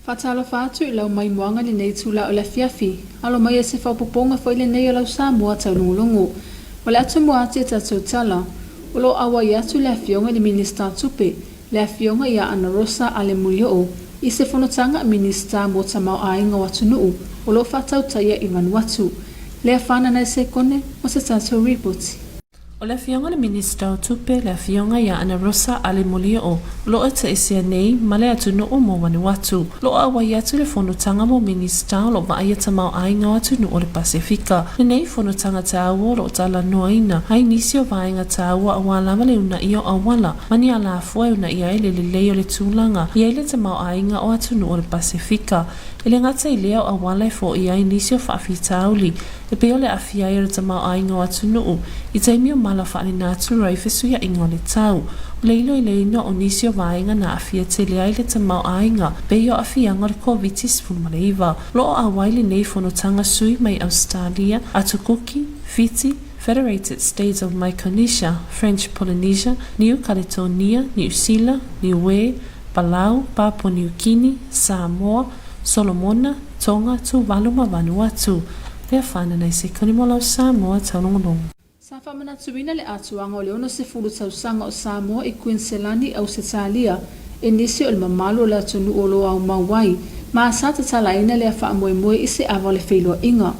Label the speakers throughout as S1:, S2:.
S1: Fatalo fatu I lau mai moanga li nei tula o la fiafi. Alo mai se whaupoponga fo ile nei o lau Samoa taulungulungu. O le atu moati e tatou tala. O lo awa I atu le afionga li Minister Tupe. Le afionga ia Ana Rosa ale mulio I se whanotanga Minister mo tamau ainga watu nuu. O lo fatau taia I Vanuatu. Le afana na se kone o se tatou report.
S2: O le fionga le Minister Tupe le fionga ia Ana Rosa ale mulio lo ata isia nei ma le atu no mo Vanuatu lo awa ia tu le fonotanga mo Minister lo va ia tamau ainga atu no o le Pasifika le nei fonotanga taua lo tala noina ai nisio vainga taua awala le una io awala mani ala foi una ia ile le leo le tulanga ia ile tamau ainga o atu no o le Pasifika ele ngata I leo awala fo ia inisio faafitauli e pe ole afia ia tamau ainga atu no I taimio mala fa na turai fesu ia ingo le tau leilo ile no onisio vainga na afia te le aile tamau ainga pe yo afia ngor covitis fulmaleiva lo awaile nei fonotanga sui mai Australia atukuki Fiji Federated States of Micronesia, French Polynesia, New Caledonia, New Zealand, Niue, Palau, Papua New Guinea, Samoa, Solomona, Tonga, Tuvalu ma Vanuatu. Le afana na se konimola Samoa taulongolongo.
S1: Sa whamanatuina le atuanga o le ono se fulu tausanga o Samoa I Queensland au se talia e nisi o le mamalo la tunu o lo au mawai ma sa te talaina le a whaamoemoe I se awa le whailua inga.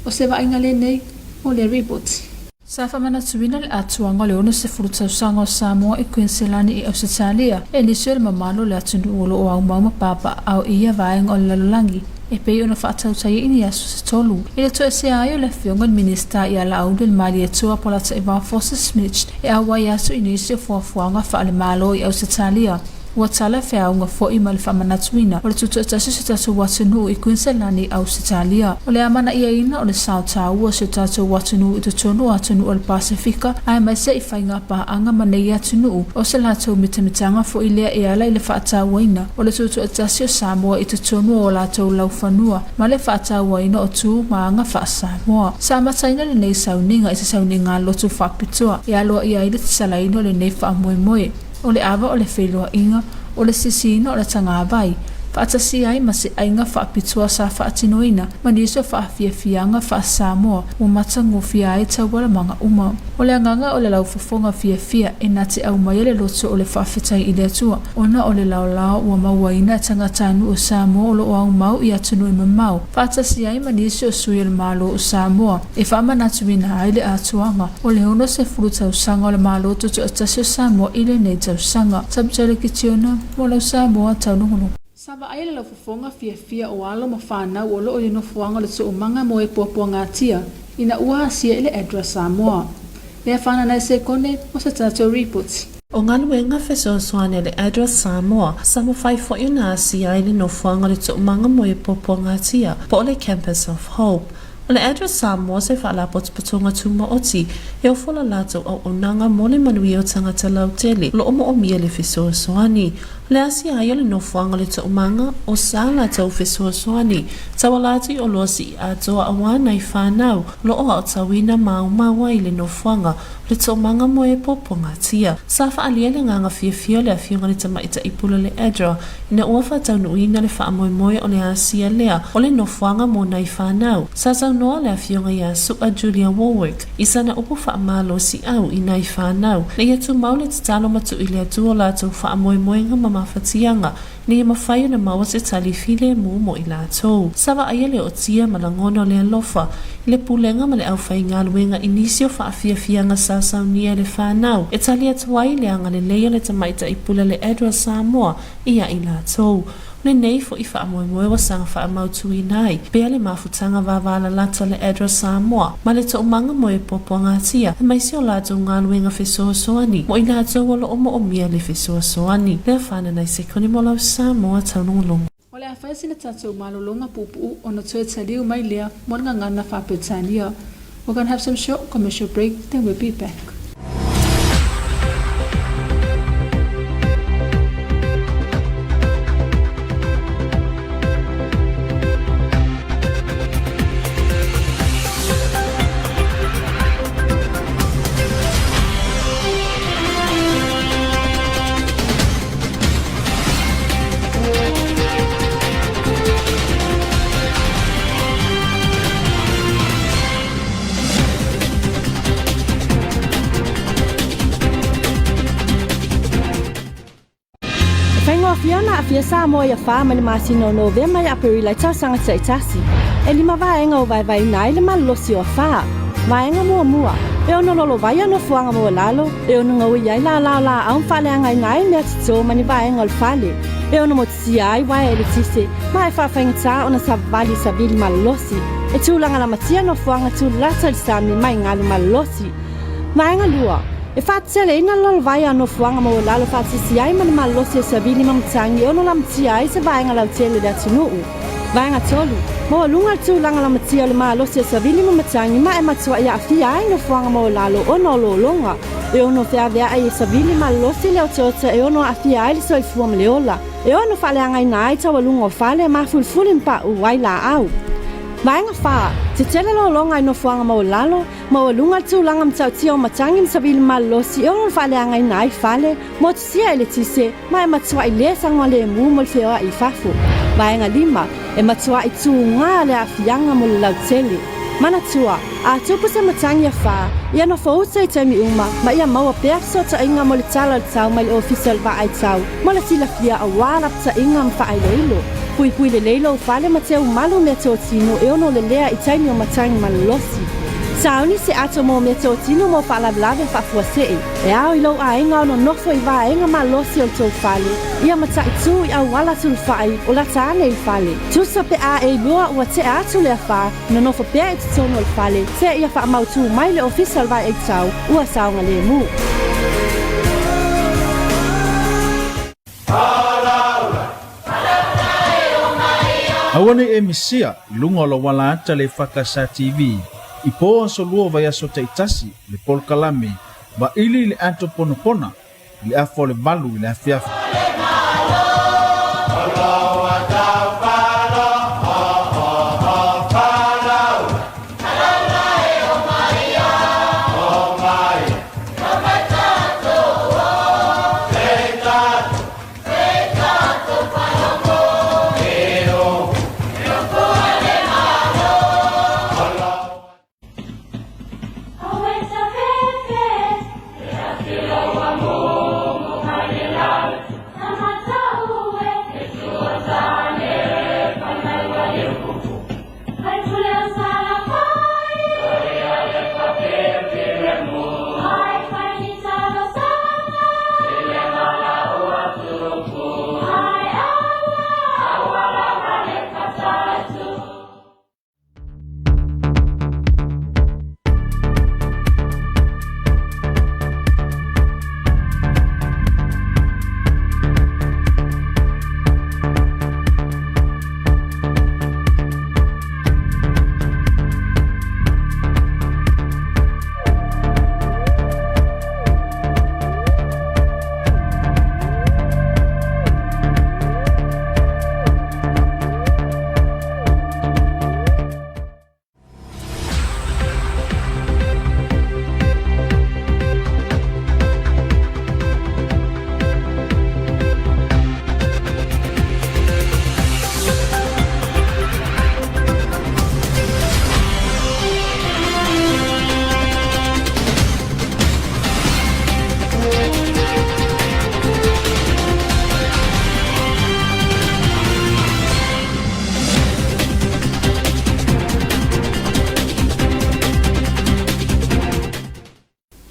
S1: O se wa inga le nei o le report. Sa whamanatuina le atuanga o le ono se fulu tausanga o Samoa I Queensland I au se talia e nisi o le mamalo la tunu o lo au mauma papa au ia vaenga o le lalulangi. E pei ona whaatautai ini asu se tolu. I le toa se ai o le whiongan minister I ala audu le mali e tua pola ta Iwa Fosa Smith e awa I asu inisi o fuafuanga wha ale malo I au se talia. Ua tala whiaunga fo I ma le whamanatuina o le tutu atasu se tatu watunu I Queensland I au se talia. O le amana ia ina o le Sautau o se tatu watunu I tutonu atunu o le Pasifika ai mai se I whainga paanga manei atunu o se latou mitamitanga fo I lea e ala I le whaatawaina o le tutu atasi o Samoa I tutonu o latou laufanua ma le whaatawaina o tu maanga wha Samoa. Sa mataina le nei sauninga I se sauninga lotu whapitua e aloa I aile te salaino le nei whaamoemoe. O le awa o le whelua inga, o le sisino o le tangawai. Whaatasi ai ma se ainga whaapitua sa whaatinoina, ma niso whaafiafianga wha Samoa, mo matango fia ai tau wala manga uma. O le anganga o le lau fafonga fia e nate au mai le loto o le whaafitai I le atua. Ona o le lao ua mawaina tangatanu o Samoa o lo au mau I atunu I mamau. Whaatasi ai ma niso o sui le malo o Samoa, e whaamanatuina ai le atuanga. O le ono se furu tausanga o le malo tutu atasi o Samoa I le nei tausanga. Sabtele kitiona, mo lau Samoa taunungunu. Saba ai le lau fafonga fia o alo ma whanau o lo o le nofuanga le tō manga mo e puapua ngātia ina ua asia I le Edra Samoa. Lea whana nai se kone o se tatou report.
S2: O ngaluenga fesoasoane le Edra Samoa, sama whai fo I na asia I le nofuanga le tō manga mo e puapua ngātia po le Campus of Hope. O le Edra Samoa se whaala potupatonga tuma oti e o fola lato au onanga mo le manui o tangata lautele lo omo o mia le fesoasoani. Le asia ai o le nofuanga le taumanga o sa latou fesoasoani tawalati o losi a toa awana I whanau lo o au tawina maua I le nofuanga le taumanga mo e popo ngatia. Sa whaalia le nganga fia le afionga le tamaita ipula le Edra ina ua whatau nuina le whaamoemoe o le asia lea o le nofuanga mo na I whanau. Sa noa le afionga ia sua Julia Warwick isa na upu whaamalo si au I nai whanau na ia tu maule te talo matu I le atua latou whaamoemoenga mawhatianga ni ia mawhaio na mawa se tali file mo I latou. Sawa aia le o tia malangona le alofa I le pulenga ma le au whainga luenga inisio whaafiafianga sa saunia le whanau e tali atuai le anga le leia le tamaita ipula le Edra Samoa ia I latou. Le nei fo I whaamoemoe wa sanga whaamautui nai. Pea le mafutanga wavala lata le Edra Samoa. Ma le to manga mo e popo ngatia. E maisi o lato ngā luenga fesoasoani. Mo I lato wala omo o mia le fesoasoani. Le whana nai se koni mo lau Samoa taunongolongo.
S1: O le awhaisi na tatou malolonga pupu o na tue taliu mai lea mo nga ngana whapetania. We're going to have some short commercial break, then we'll be back.
S3: Fiona afia Samoa ia fa mali masino November ya April ai sanga tsaitasi. Elima vaenga o vai nai le malosi o fa. Vaenga mua. E ono lolo vai ano fuanga mo lalo. E ono ngawi ai la au fale angai nai me tso mani vaenga o fale. E ono motsi ai vai ele tise. Mai fa fainga ona savali sabili malosi. E tulanga la matia no fuanga tu lata sami mai ngalu malosi. Vaenga lua. E fatsele ina lolo vai ano fuanga mo lalo fatsisi ai mani malosi sabili mamtangi ono la matia ai se vaenga la tele da tunu. Vaenga tolu. Mo lunga tu langa la matia le malosi sabili mamtangi ma e matua ya afia ai no fuanga mo lalo ono lo longa. E ono fea vea ai sabili malosi le otota e ono afia ai so fuam leola. E ono fale angai nai tawa lunga fale ma fulfulin pa uai la au. Vaenga fa, te tele lo longa no fuanga mo lalo, mo lunga tu langa mtau tio matangim sabili malosi e ono fale angai nai fale, mo tisia ele tise, ma e matua i le sangwa le mu mo fea i fafu. Vaenga lima, e matua i tu ngā le afianga mo le lautele. Mana tua, a tupu se matangi a fa, ia no fauta i taimi uma, ma ia maua perso ta inga mo le tala tau mai le official va ai tau, mo le tila fia a wala ta inga mfa ai leilo. Pui le leilo u fale ma teo malu me teo tino e ono le lea i taimi o matangi malolosi. Sauni se ato mo me teo tino mo fa lablave fa fuasei, e au i lau a inga ono nofo i va inga malosi o tau fale, ia mata i tu i au wala tulu fai o la taane i fale. Tusa pe a e lua ua te atu le a fa, no nofo pea i tutono i fale, te ia fa amautu mai le official vai e tau, ua saunga le mu.
S4: Awane e misia lunga lo wala ata le EFKS TV. Ipo an solua vai aso taitasi le polkalame ba ili le anto ponopona le afo le balu le afiafu.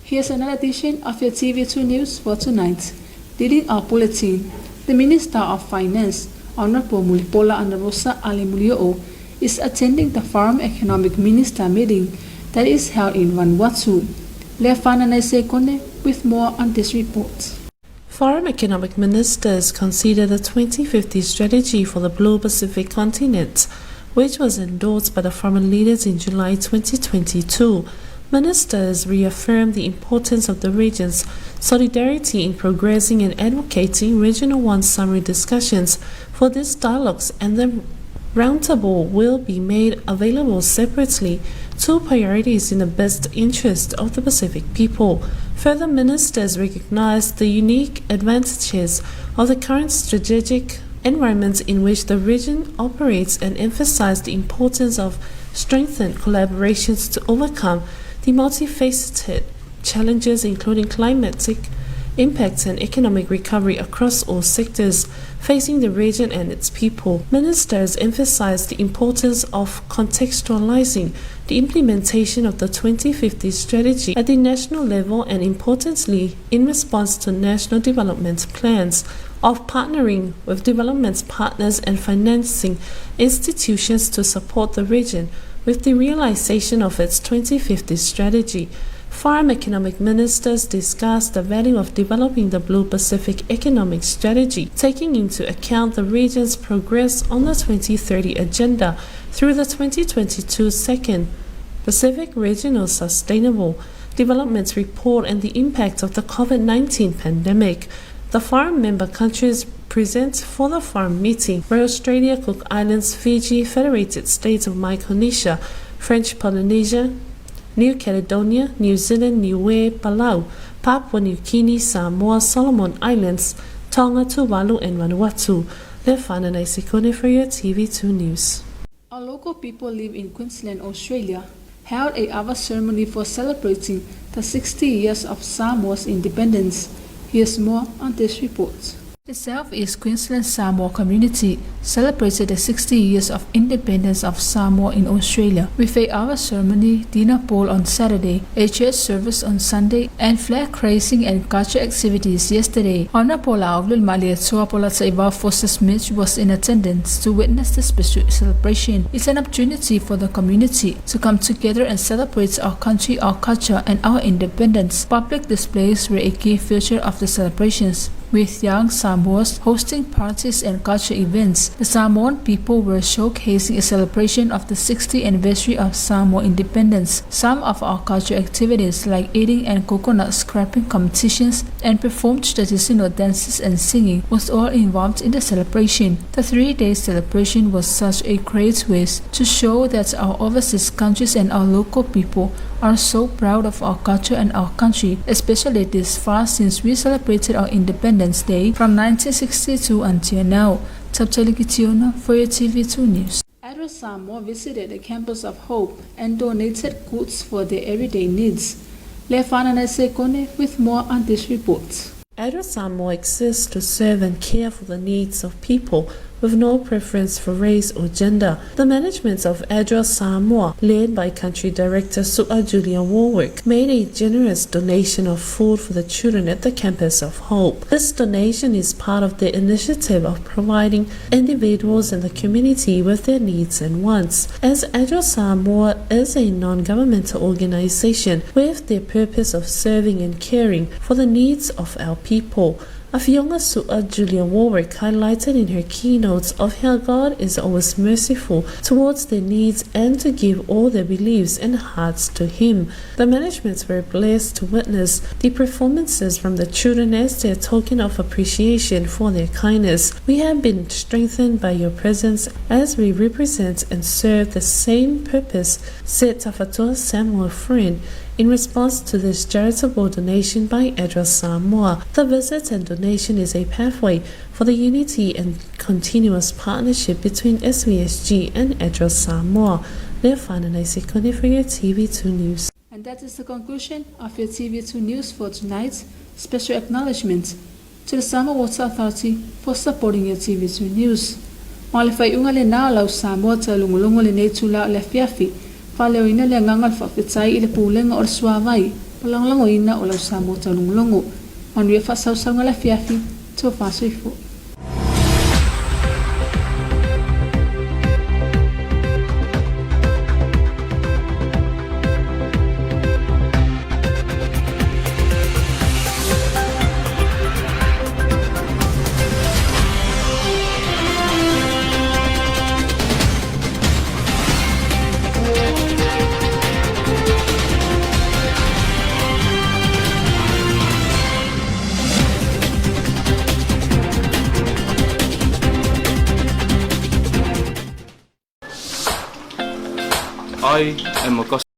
S1: Here's another edition of your TV2 News for tonight. Leading our bulletin, the Minister of Finance, Honorable Mulipola Andarosa Alimulio, is attending the Foreign Economic Minister meeting that is held in Vanuatu. Lefana Naisekone with more on this report.
S2: Foreign economic ministers considered the 2050 strategy for the Blue Pacific continent, which was endorsed by the foreign leaders in July 2022. Ministers reaffirmed the importance of the region's solidarity in progressing and advocating Regional 1 summary discussions for these dialogues, and the roundtable will be made available separately, two priorities in the best interest of the Pacific people. Further, ministers recognized the unique advantages of the current strategic environment in which the region operates and emphasized the importance of strengthened collaborations to overcome the multifaceted challenges including climatic impacts and economic recovery across all sectors. facing the region and its people. Ministers emphasized the importance of contextualizing the implementation of the 2050 strategy at the national level and, importantly, in response to national development plans, of partnering with development partners and financing institutions to support the region with the realization of its 2050 strategy. Foreign economic ministers discussed the value of developing the Blue Pacific Economic Strategy, taking into account the region's progress on the 2030 agenda through the 2022 Second Pacific Regional Sustainable Development Report and the impact of the COVID-19 pandemic. The foreign member countries present for the foreign meeting were Australia, Cook Islands, Fiji, Federated States of Micronesia, French Polynesia, New Caledonia, New Zealand, Niue, Palau, Papua New Guinea, Samoa, Solomon Islands, Tonga, Tuvalu, and Vanuatu. Lefana Naisikone for your TV2 News.
S1: Our local people live in Queensland, Australia, held a other ceremony for celebrating the 60 years of Samoa's independence. Here's more on this report. The Southeast Queensland Samoa community celebrated the 60 years of independence of Samoa in Australia with a hour ceremony, dinner bowl on Saturday, a church service on Sunday, and flag raising and culture activities yesterday. Honorable Aulul Malia Tuapola Saiva Foster Smith was in attendance to witness the special celebration. It's an opportunity for the community to come together and celebrate our country, our culture, and our independence. Public displays were a key feature of the celebrations, with young Samoans hosting parties and culture events. The Samoan people were showcasing a celebration of the 60th anniversary of Samoa independence. Some of our culture activities like eating and coconut scraping competitions and performed traditional dances and singing was all involved in the celebration. The 3-day celebration was such a great way to show that our overseas countries and our local people are so proud of our culture and our country, especially this far since we celebrated our Independence Day from 1962 until now. Taptalikitiona for your TV2 News. EFKS Samoa visited the campus of Hope and donated goods for their everyday needs. Lefana Nasekone with more on this report.
S2: EFKS Samoa exists to serve and care for the needs of people with no preference for race or gender. The management of EFKS Samoa, led by Country Director Su'a Julia Warwick, made a generous donation of food for the children at the campus of Hope. This donation is part of the initiative of providing individuals in the community with their needs and wants, as EFKS Samoa is a non-governmental organization with the purpose of serving and caring for the needs of our people. Afionga Su'a Julia Warwick highlighted in her keynotes of how God is always merciful towards their needs and to give all their beliefs and hearts to Him. The managements were blessed to witness the performances from the children as their token of appreciation for their kindness. We have been strengthened by your presence as we represent and serve the same purpose, said Tafatua Samuel Friend. In response to this charitable donation by EFKS Samoa, the visit and donation is a pathway for the unity and continuous partnership between SVSG and EFKS Samoa. Lefana Naisikone for your TV2 News.
S1: And that is the conclusion of your TV2 News for tonight. Special acknowledgement to the Samoa Water Authority for supporting your TV2 News. Malifai ungale na lau Samoa Taulogologo le nei tula le fiafi. Faleo ina le ngangal whawhitai i le pūlenga o le suawai, palanglango ina o lau Samoa Taulogologo. Manuia whasausaunga le fiafi, tō whāsoifo.
S5: I am a